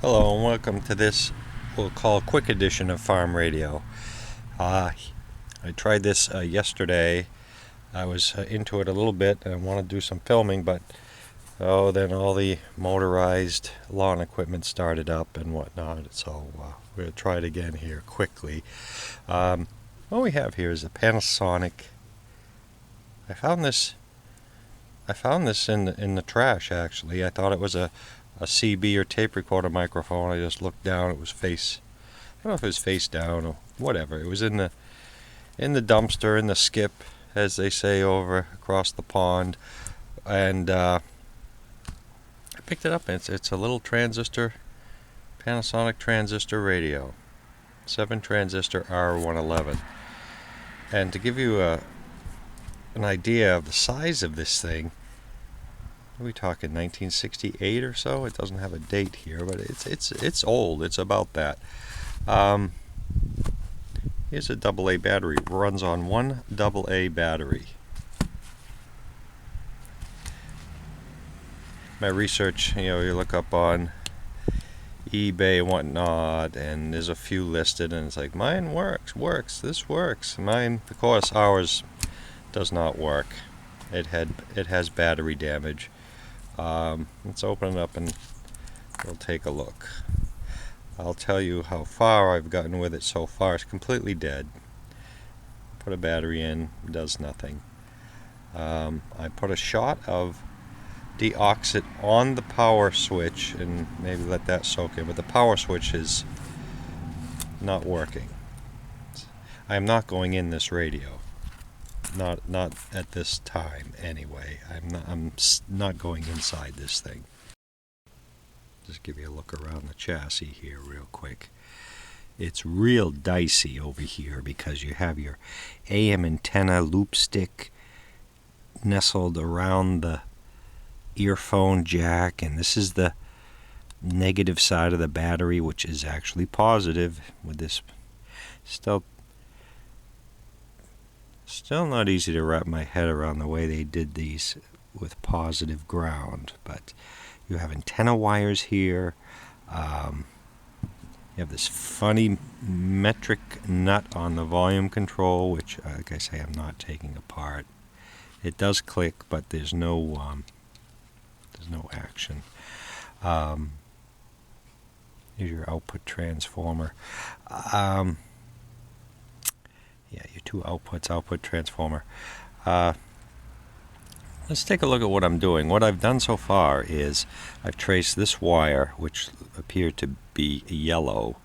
Hello and welcome to this we'll call quick edition of Farm Radio. I tried this yesterday. I was into it a little bit and I wanted to do some filming, but then all the motorized lawn equipment started up and whatnot, so we're going to try it again here quickly. What we have here is a Panasonic. I found this in the trash, actually. I thought it was a CB or tape recorder microphone. I just looked down. It was I don't know if it was face down or whatever. It was in the dumpster, in the skip, as they say over across the pond. And I picked it up. It's a little transistor, Panasonic transistor radio, 7 transistor R-111. And to give you an idea of the size of this thing, are we talking 1968 or so? It doesn't have a date here, but it's old. It's about that. Here's a AA battery. It runs on one AA battery. My research, you look up on eBay and whatnot, and there's a few listed, and it's like, mine works, this works. Mine, of course, ours does not work. It has battery damage. Let's open it up and we'll take a look. I'll tell you how far I've gotten with it so far. It's completely dead. Put a battery in, does nothing. I put a shot of deoxit on the power switch and maybe let that soak in, but the power switch is not working. I am not going in this radio. Not at this time anyway. I'm not going inside this thing. Just give you a look around the chassis here real quick. It's real dicey over here because you have your AM antenna loop stick nestled around the earphone jack, and this is the negative side of the battery, which is actually positive with this. Still not easy to wrap my head around the way they did these with positive ground, but you have antenna wires here. You have this funny metric nut on the volume control, which, like I say, I'm not taking apart. It does click, but there's no action. Here's your output transformer. Yeah, your two outputs, output transformer. Let's take a look at what I'm doing. What I've done so far is I've traced this wire, which appeared to be yellow.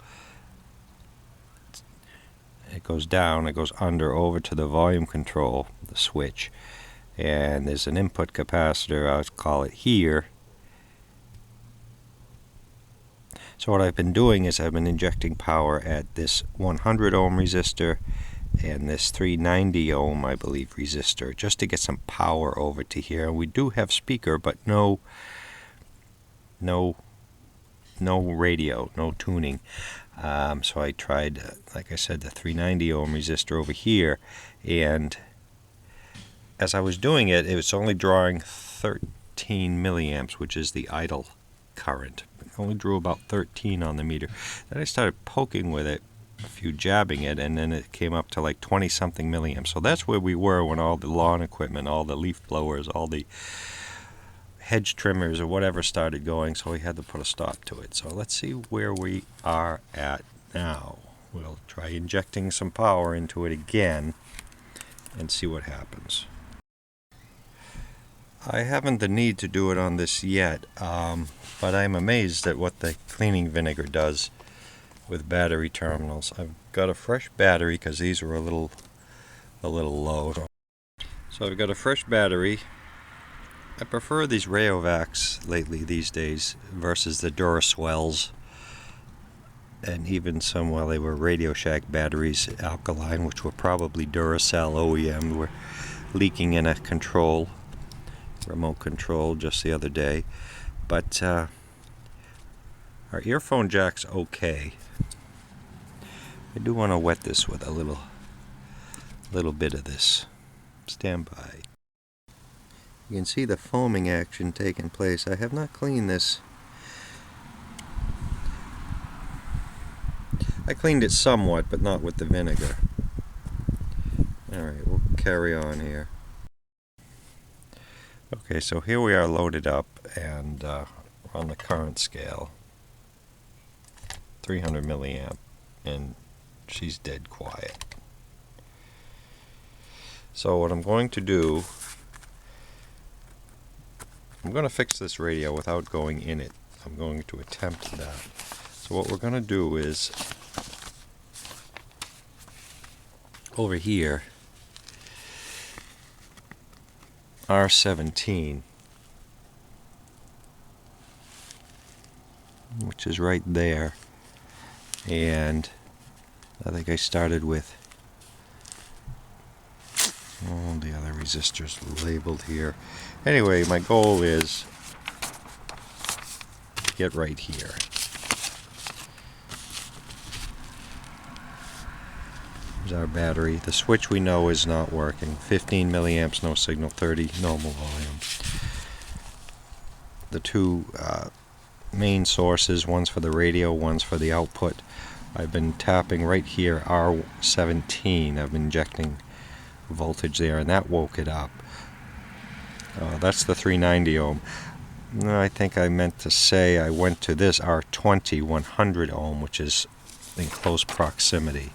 It goes down, it goes under, over to the volume control, the switch. And there's an input capacitor, I'll call it here. So what I've been doing is I've been injecting power at this 100 ohm resistor and this 390 ohm, I believe, resistor, just to get some power over to here. We do have speaker, but no radio, no tuning. So I tried, like I said, the 390 ohm resistor over here, and as I was doing it, it was only drawing 13 milliamps, which is the idle current. It only drew about 13 on the meter. Then I started poking with it, a few jabbing it, and then it came up to like 20 something milliamps. So that's where we were when all the lawn equipment, all the leaf blowers, all the hedge trimmers or whatever started going, so we had to put a stop to it. So let's see where we are at now. We'll try injecting some power into it again and see what happens. I haven't the need to do it on this yet, but I'm amazed at what the cleaning vinegar does with battery terminals. I've got a fresh battery because these were a little low. So I've got a fresh battery. I prefer these Rayovacs lately these days versus the Duracells, and even some, while they were Radio Shack batteries, alkaline, which were probably Duracell OEM, were leaking in a remote control just the other day. But our earphone jack's okay. I do want to wet this with a little bit of this. Stand by. You can see the foaming action taking place. I have not cleaned this I cleaned it somewhat, but not with the vinegar. Alright, we'll carry on here. Okay, so here we are loaded up, and we're on the current scale. 300 milliamp, and she's dead quiet. So what I'm going to do, I'm going to fix this radio without going in it. I'm going to attempt that. So what we're going to do is, over here, R17, which is right there, and I think I started with all the other resistors labeled here. Anyway, my goal is to get right here. Here's our battery. The switch we know is not working. 15 milliamps, no signal. 30, normal volume. The two main sources, one's for the radio, one's for the output. I've been tapping right here, R17. I've been injecting voltage there, and that woke it up. That's the 390 ohm. No, I think I meant to say I went to this R20 100 ohm, which is in close proximity.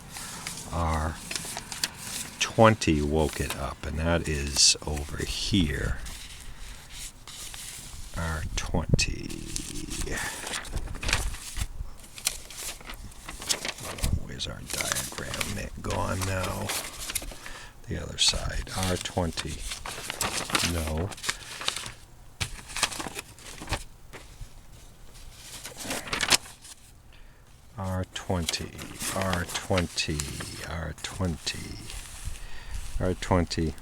R20 woke it up, and that is over here. R20. Where's our diagram? It gone now. The other side. R20. No. R20. R20. R20. R20.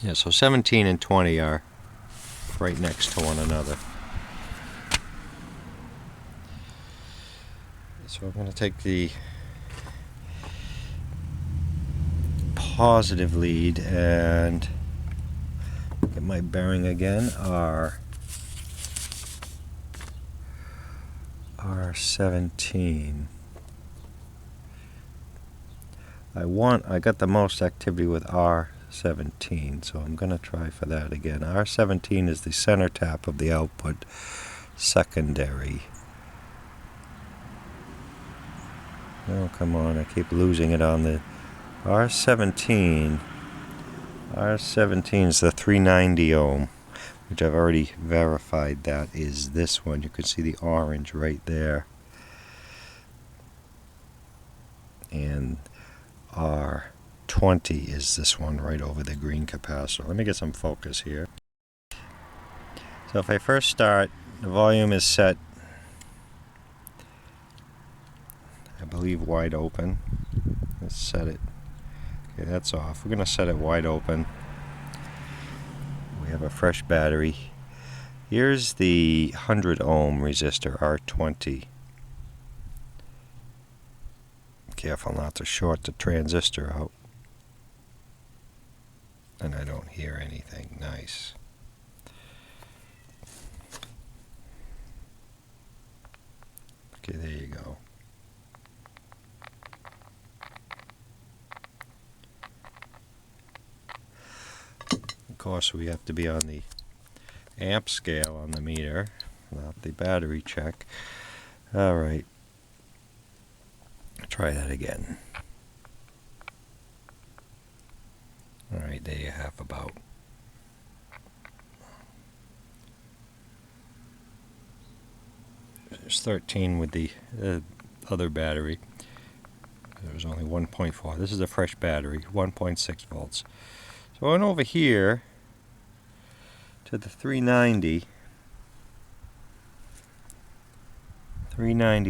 Yeah, so 17 and 20 are right next to one another. So I'm going to take the positive lead and get my bearing again. R17. I got the most activity with R17, so I'm going to try for that again. R17 is the center tap of the output secondary. Oh, come on, I keep losing it on the R17. R17 is the 390 ohm, which I've already verified that is this one. You can see the orange right there. And R20 is this one right over the green capacitor. Let me get some focus here. So if I first start, the volume is set, I believe, wide open. Let's set it. Okay, that's off. We're going to set it wide open. We have a fresh battery. Here's the 100 ohm resistor, R20. Careful not to short the transistor out. And I don't hear anything. Nice. Okay, there you go. Of course, we have to be on the amp scale on the meter, not the battery check. Alright. Try that again. Alright, there you have about there's 13 with the other battery. There was only 1.4. This is a fresh battery, 1.6 volts. So I went over here to the 390,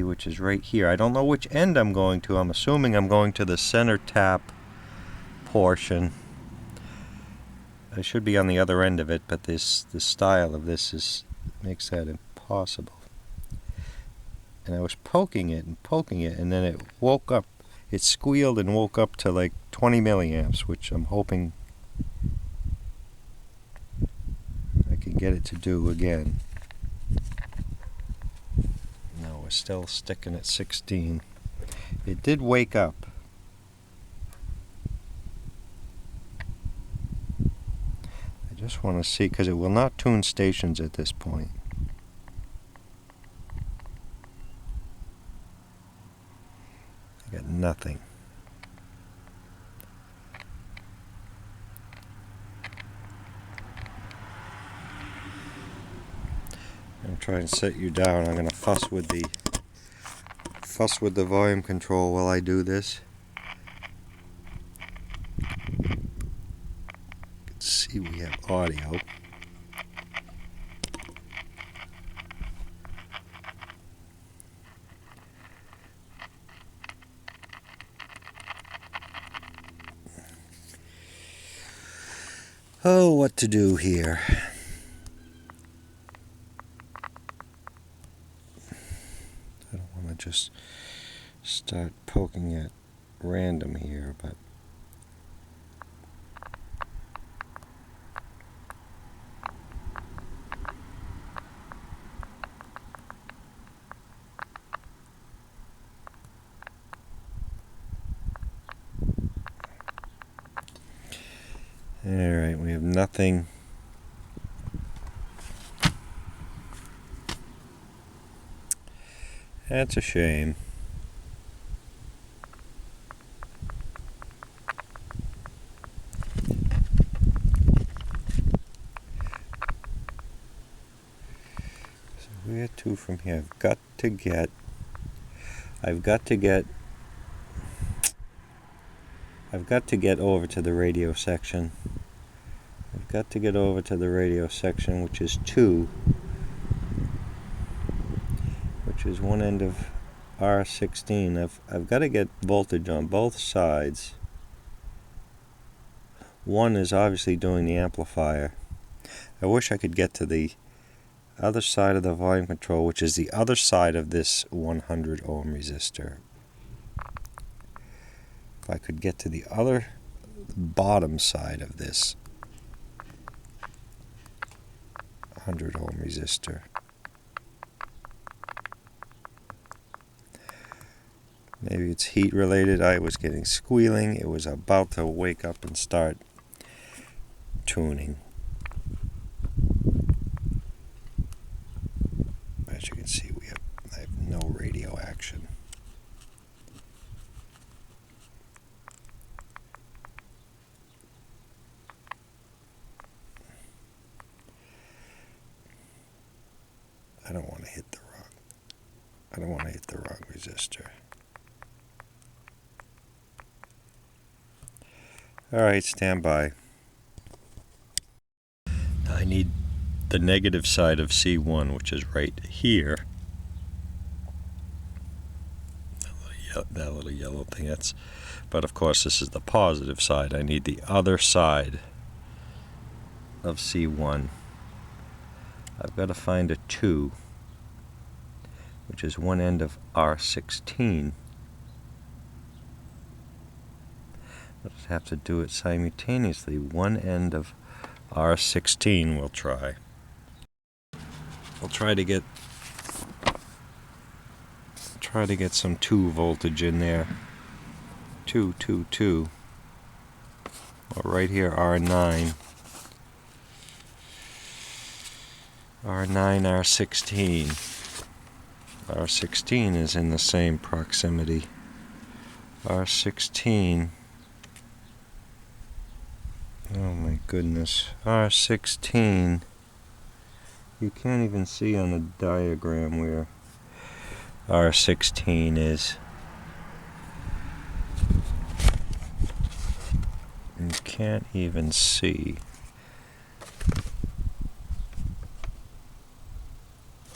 which is right here. I don't know which end I'm going to. I'm assuming I'm going to the center tap portion. I should be on the other end of it, but the style of this makes that impossible. And I was poking it, and then it woke up. It squealed and woke up to like 20 milliamps, which I'm hoping I can get it to do again. No, we're still sticking at 16. It did wake up. I just want to see, because it will not tune stations at this point. I got nothing. I'm trying to set you down. I'm going to fuss with the volume control while I do this. You can see we have audio. Oh, what to do here? I don't want to just start poking at random here, but alright, we have nothing. That's a shame. So where to from here? I've got to get over to the radio section. I've got to get over to the radio section, which is 2, which is one end of R16. I've got to get voltage on both sides. One is obviously doing the amplifier. I wish I could get to the other side of the volume control, which is the other side of this 100 ohm resistor. If I could get to the other bottom side of this 100 ohm resistor. Maybe it's heat related. I was getting squealing. It was about to wake up and start tuning. As you can see, I have no radio action. I don't want to hit the wrong resistor. Alright, stand by. I need the negative side of C1, which is right here. That little yellow thing, but of course this is the positive side. I need the other side of C1. I've got to find a 2, which is one end of R16. I'll just have to do it simultaneously. One end of R16 we'll try. We'll try to get some 2 voltage in there. 2. Well, right here R9. R9, R16. R16 is in the same proximity. R16. Oh my goodness. R16. You can't even see on the diagram where R16 is. You can't even see.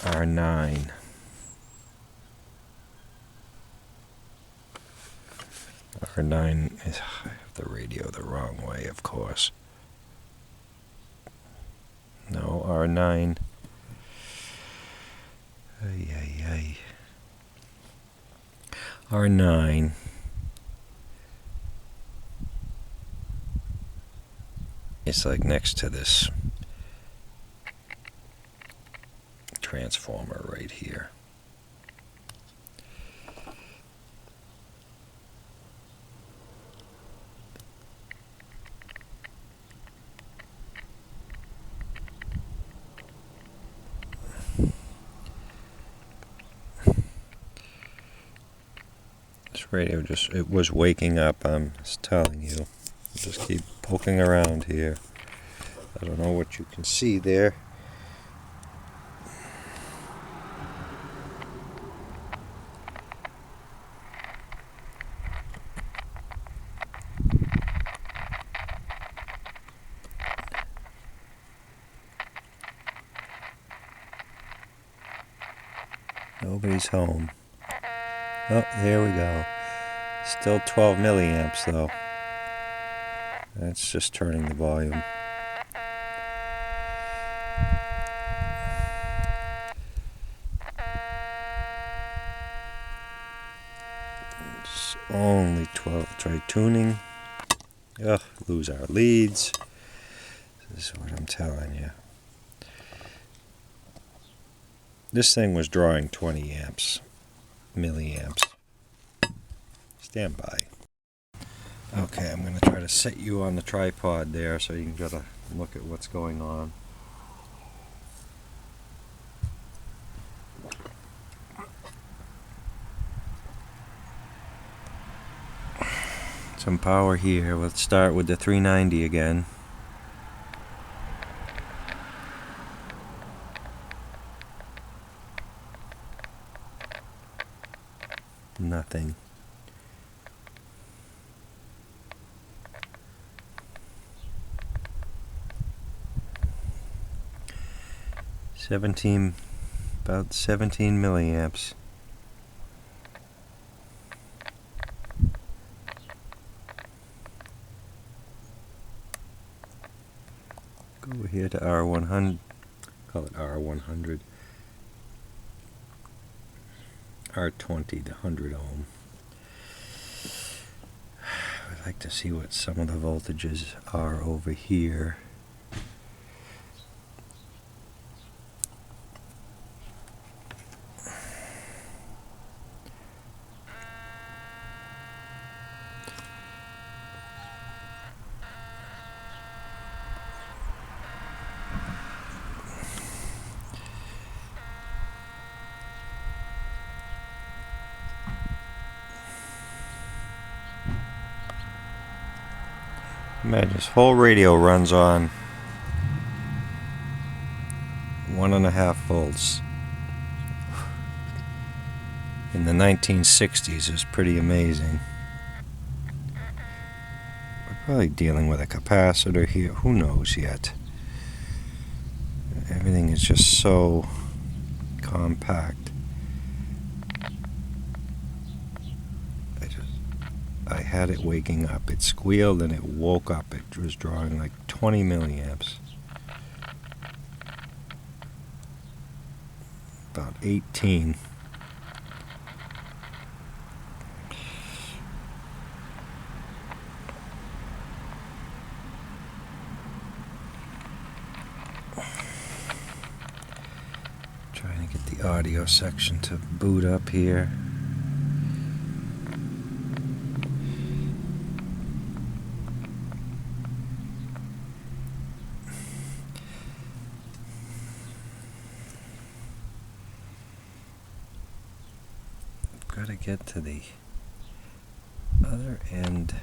R9. R9 is, I have the radio the wrong way, of course. No, R9. R9 is like next to this transformer right here. This radio it was waking up, I'm just telling you. Just keep poking around here. I don't know what you can see there. Nobody's home. Oh, there we go. Still 12 milliamps though. That's just turning the volume. It's only 12. Try tuning. Ugh, lose our leads. This is what I'm telling you. This thing was drawing 20 amps, milliamps. Stand by. Okay, I'm going to try to set you on the tripod there so you can get a look at what's going on. Some power here. Let's start with the 390 again. Nothing. About 17 milliamps. Go over here to R100. Call it R100. R20, the 100 ohm. I'd like to see what some of the voltages are over here. Man, this whole radio runs on 1.5 volts. In the 1960s, it was pretty amazing. We're probably dealing with a capacitor here. Who knows yet? Everything is just so compact. I had it waking up. It squealed and it woke up. It was drawing like 20 milliamps. About 18. Trying to get the audio section to boot up here. Got to get to the other end.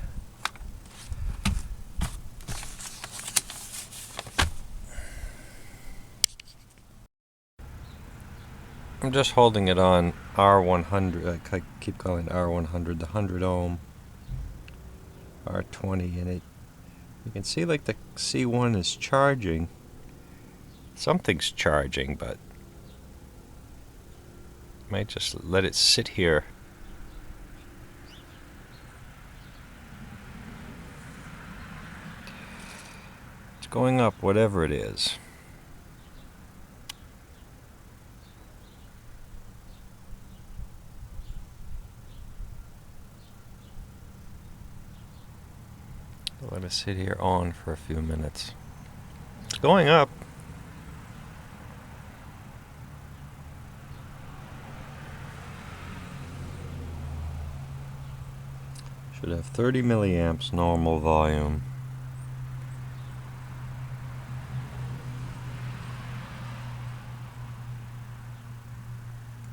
I'm just holding it on R100. I keep calling it R100, the 100 ohm. R20, and you can see like the C1 is charging. Something's charging, but might just let it sit here. It's going up, whatever it is. Let it sit here on for a few minutes. It's going up. Should have 30 milliamps normal volume.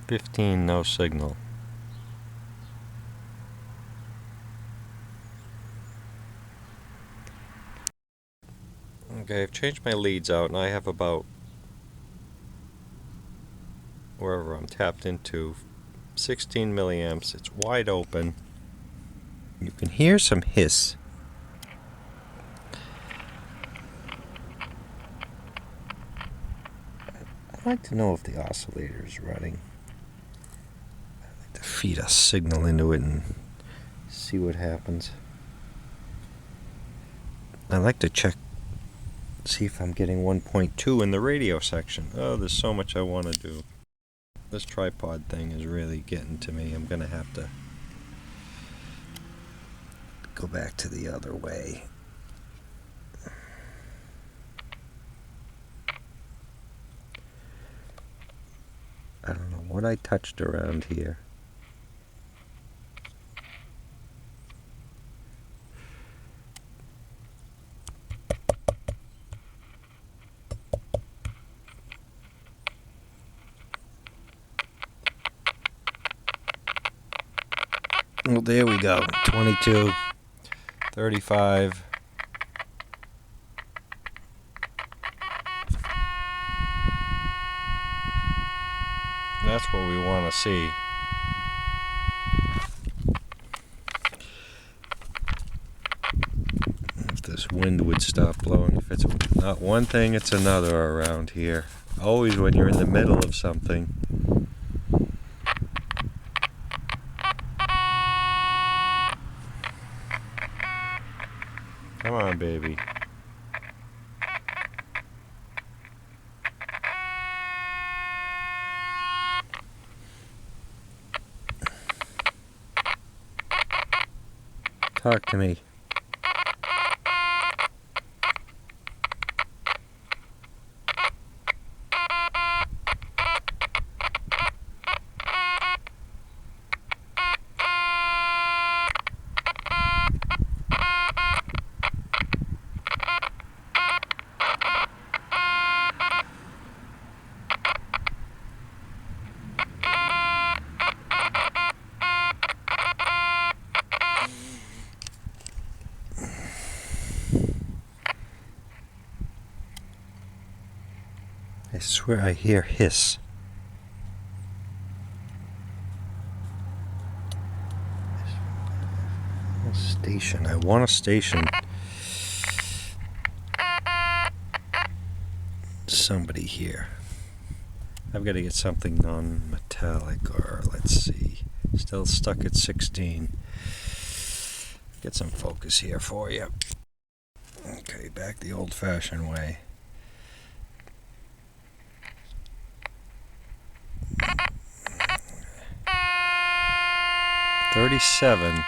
15 no signal. Okay, I've changed my leads out, and I have about, wherever I'm tapped into, 16 milliamps. It's wide open. You can hear some hiss. I'd like to know if the oscillator is running. I'd like to feed a signal into it and see what happens. I'd like to check, see if I'm getting 1.2 in the radio section. Oh, there's so much I want to do. This tripod thing is really getting to me. I'm going to have to go back to the other way. I don't know what I touched around here. Well, there we go. 22, 35. That's what we want to see. If this wind would stop blowing. If it's not one thing, it's another around here. Always when you're in the middle of something. Come on, baby. Talk to me. I swear I hear hiss. A station. I want a station. Somebody here. I've got to get something non-metallic, or let's see. Still stuck at 16. Get some focus here for you. Okay, back the old-fashioned way. $37.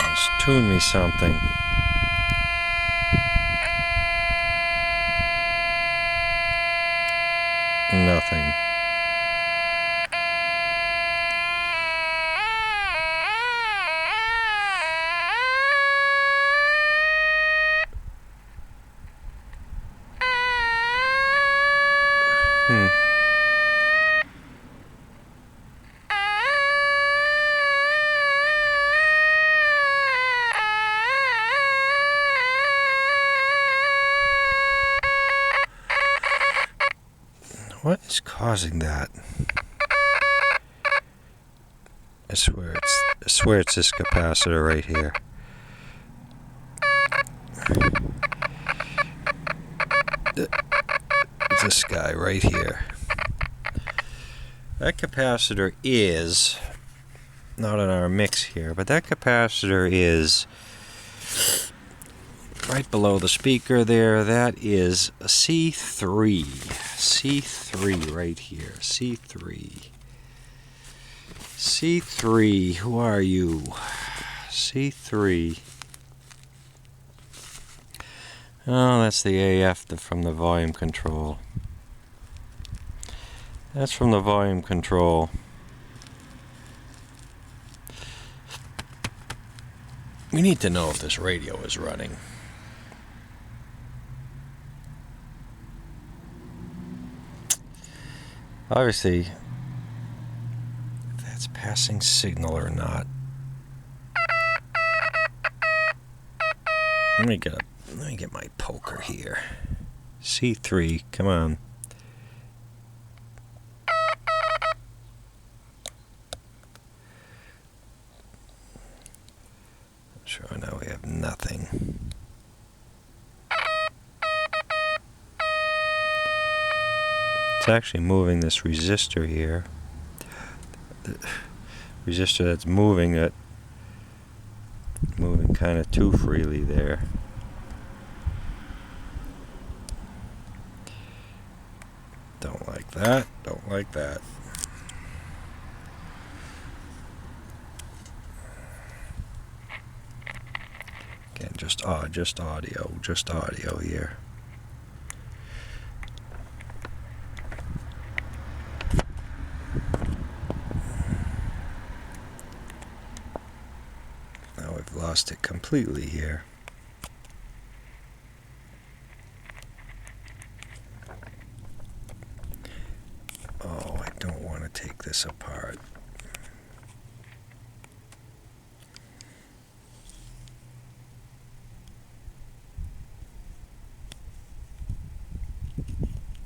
Let's tune me something. Nothing. What is causing that? I swear it's this capacitor right here. It's this guy right here. That capacitor is not in our mix here, but that capacitor is right below the speaker there. That is a C3. C3 right here. C3. C3, who are you? C3. Oh, that's the AF from the volume control. That's from the volume control. We need to know if this radio is running. Obviously, if that's passing signal or not. Let me get my poker here. C3, come on. Sure, now we have nothing. It's actually moving this resistor here. The resistor that's moving kind of too freely there. Don't like that. Don't like that. Again, just audio here. Now we've lost it completely here. Oh, I don't want to take this apart.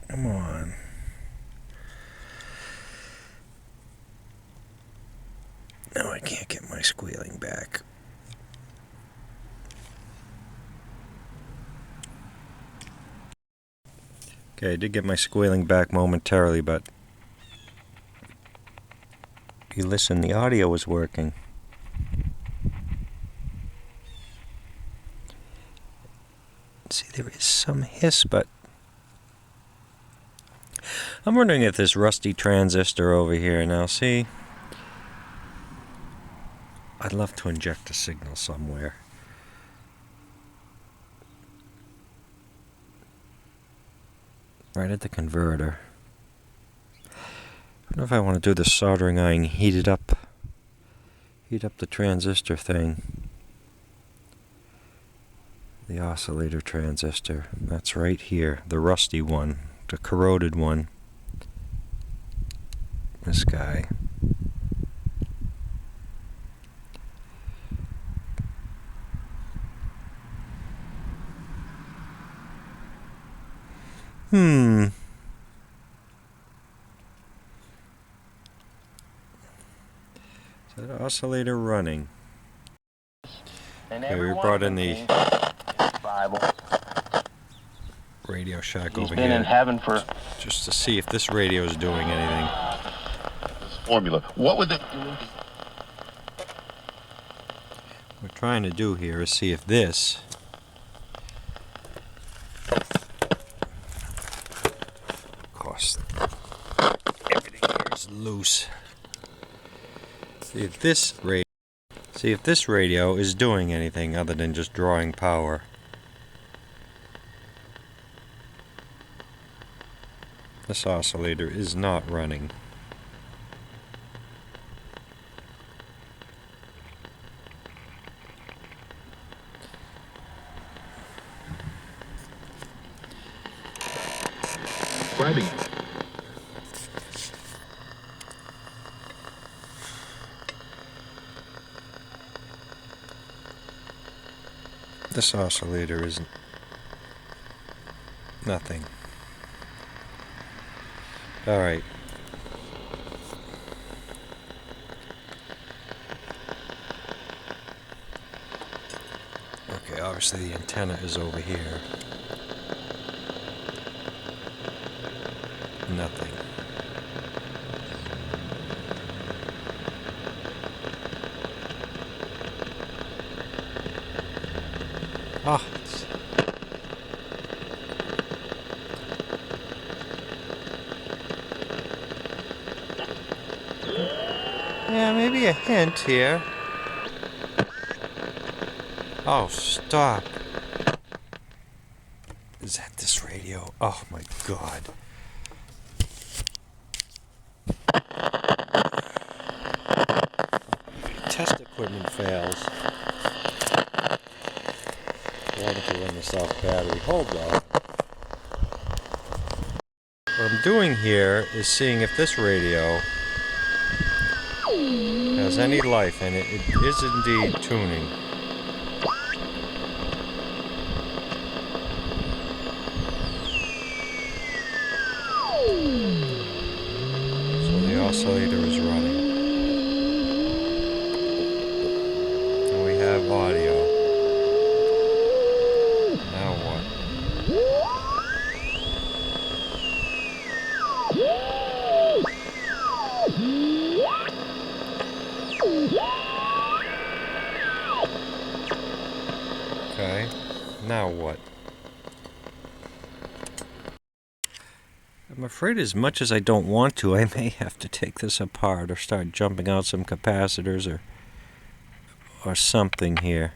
Come on. No, I can't get my squealing back. Okay, I did get my squealing back momentarily, but you listen, the audio was working. See, there is some hiss, but I'm wondering if this rusty transistor over here, now see, I'd love to inject a signal somewhere. Right at the converter. I don't know if I want to do the soldering iron, heat up the transistor thing. The oscillator transistor, that's right here, the rusty one, the corroded one. This guy. Is that oscillator running? Okay, we brought in the Radio Shack over here. In heaven for just to see if this radio is doing anything. Formula. What would they? What we're trying to do here is see if this everything here is loose. See if this radio is doing anything other than just drawing power. This oscillator is not running. Grabbing. This oscillator is nothing. All right. Okay, obviously the antenna is over here. Nothing. Ah. Yeah, maybe a hint here. Oh, stop. Is that this radio? Oh my God. Test equipment fails. Wanted to run this off battery. Hold on. What I'm doing here is seeing if this radio has any life in it. It is indeed tuning. oscillator is running. And we have audio. Now what? Okay, now what? I'm afraid as much as I don't want to, I may have to take this apart or start jumping out some capacitors or something here.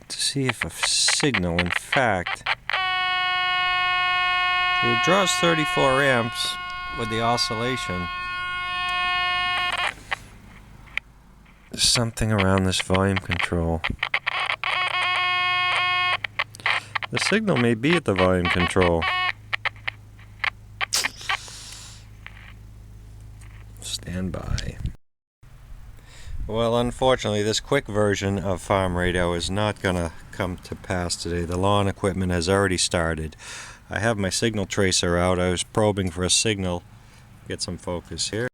To see if a signal, in fact, it draws 34 amps with the oscillation. There's something around this volume control. The signal may be at the volume control. Stand by. Well, unfortunately, this quick version of farm radio is not going to come to pass today. The lawn equipment has already started. I have my signal tracer out. I was probing for a signal. Get some focus here.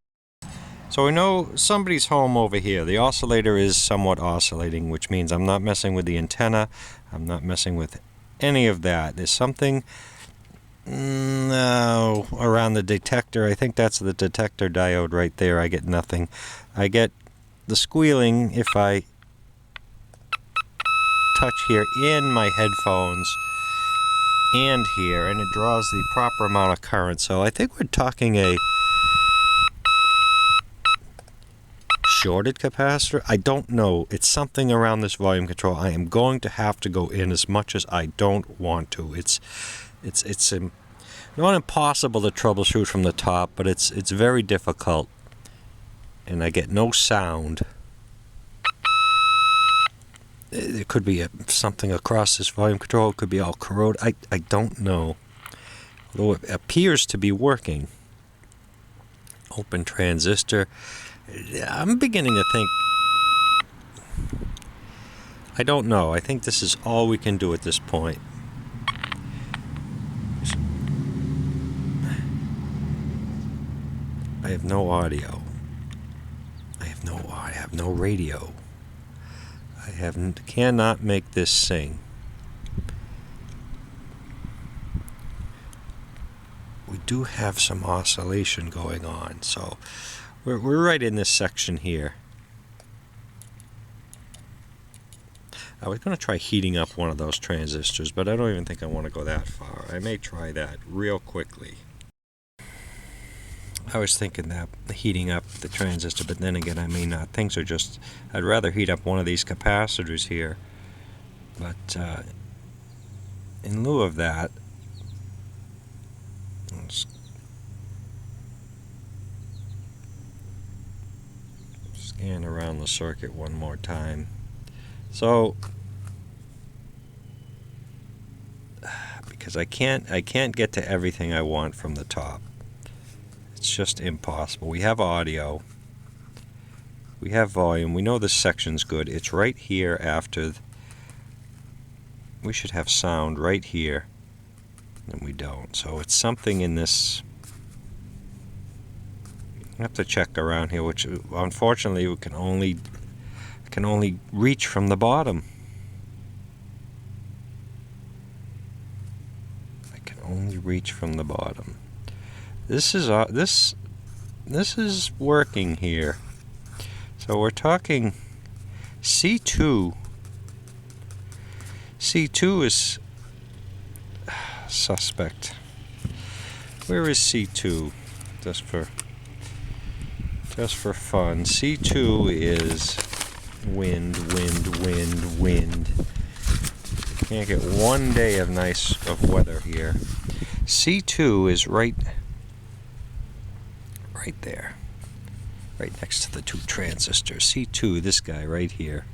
So we know somebody's home over here. The oscillator is somewhat oscillating, which means I'm not messing with the antenna. I'm not messing with any of that. There's something around the detector. I think that's the detector diode right there. I get nothing. I get the squealing if I touch here in my headphones and here, and it draws the proper amount of current. So I think we're talking a shorted capacitor. I don't know. It's something around this volume control. I am going to have to go in as much as I don't want to. It's not impossible to troubleshoot from the top, but it's very difficult, and I get no sound. It could be something across this volume control. It could be all corroded. I don't know. Although it appears to be working. Open transistor. I'm beginning to think, I don't know. I think this is all we can do at this point. I have no audio. I have no radio. I cannot make this sing. We do have some oscillation going on, so we're right in this section here. I was going to try heating up one of those transistors, but I don't even think I want to go that far. I may try that real quickly. I was thinking that heating up the transistor, but then again, I may not. Things are just, I'd rather heat up one of these capacitors here. But in lieu of that, let's scan around the circuit one more time. So, because I can't get to everything I want from the top. It's just impossible. We have audio. We have volume. We know this section's good. It's right here after. We should have sound right here. And we don't. So it's something in this. I have to check around here, which unfortunately we can only reach from the bottom. I can only reach from the bottom. This is working here. So we're talking C2. C2 is suspect. Where is C2? Just for fun. C2 is wind. Can't get one day of weather here. C2 is right there, right next to the two transistors. C2, this guy right here.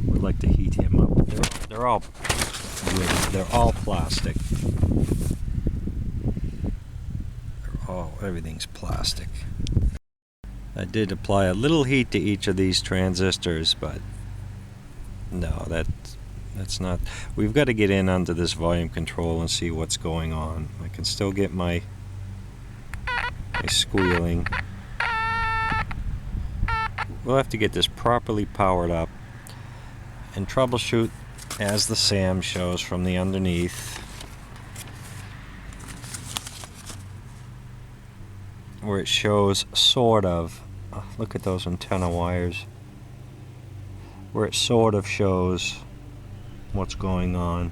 Would like to heat him up. They're all wood. They're all plastic. Everything's plastic. I did apply a little heat to each of these transistors, but No, that's not. We've got to get in under this volume control and see what's going on. I can still get my squealing. We'll have to get this properly powered up and troubleshoot as the SAM shows from the underneath, where it shows sort of, look at those antenna wires, where it sort of shows what's going on.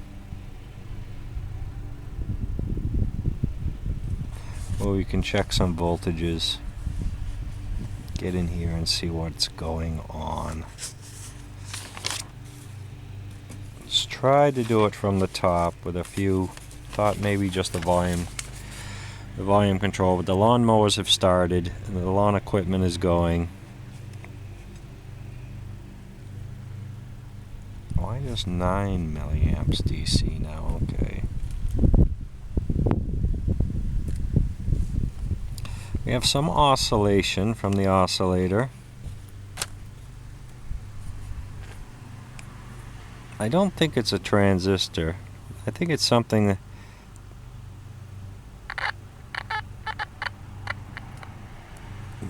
Well, we can check some voltages, get in here and see what's going on. Let's try to do it from the top with a few, thought maybe just the volume control, but the lawn mowers have started and the lawn equipment is going. Why just 9 milliamps DC now? Okay. We have some oscillation from the oscillator. I don't think it's a transistor. I think it's something.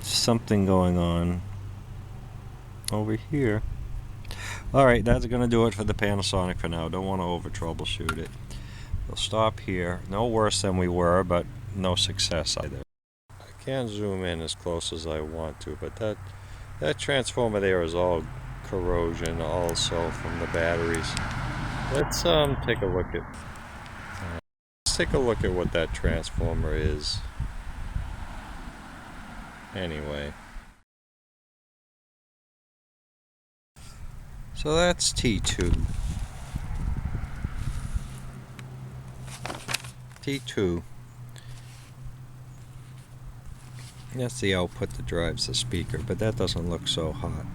Something going on over here. Alright, that's going to do it for the Panasonic for now. Don't want to over troubleshoot it. We'll stop here. No worse than we were, but no success either. I can't zoom in as close as I want to, but that transformer there is all corrosion also from the batteries. Let's take a look at what that transformer is. Anyway. So that's T2. T2. That's the output that drives the speaker, but that doesn't look so hot.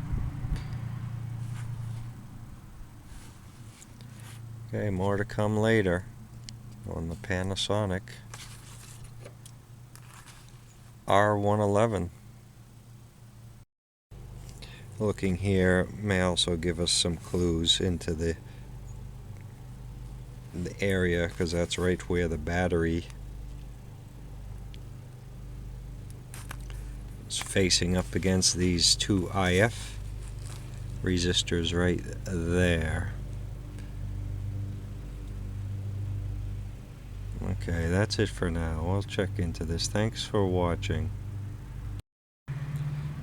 Okay, more to come later on the Panasonic R-111. Looking here may also give us some clues into the area, because that's right where the battery is facing up against these two IF resistors right there. Okay, that's it for now. We'll check into this. Thanks for watching.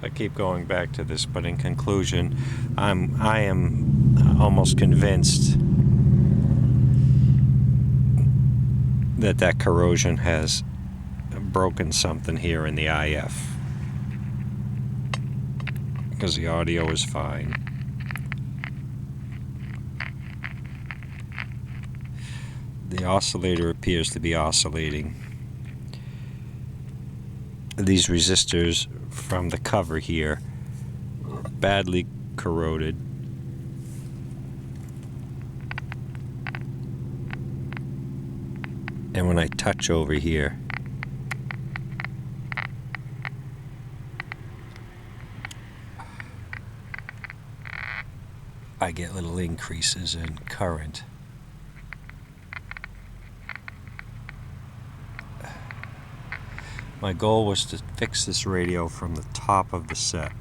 I keep going back to this, but in conclusion, I am almost convinced that corrosion has broken something here in the IF, because the audio is fine. The oscillator appears to be oscillating. These resistors from the cover here are badly corroded. And when I touch over here, I get little increases in current. My goal was to fix this radio from the top of the set.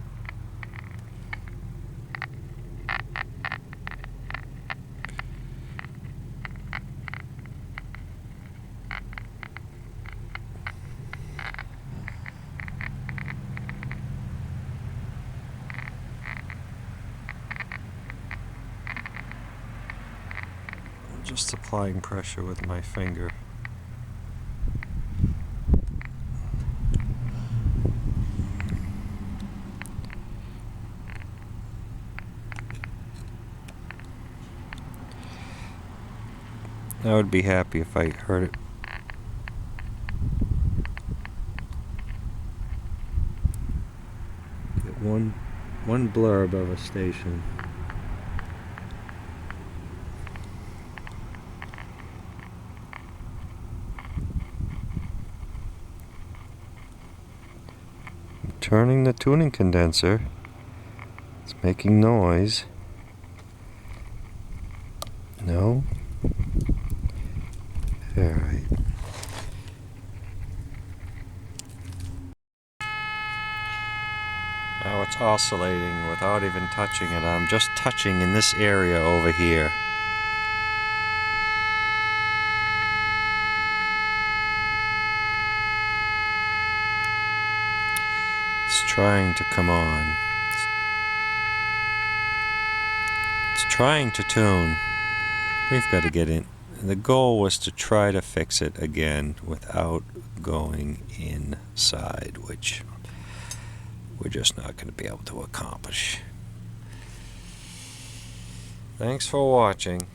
I'm just applying pressure with my finger. I would be happy if I heard it. Get one blurb of a station. I'm turning the tuning condenser. It's making noise. No? Alright. Now it's oscillating without even touching it. I'm just touching in this area over here. It's trying to come on. It's trying to tune. We've got to get in. The goal was to try to fix it again without going inside, which we're just not going to be able to accomplish. Thanks for watching.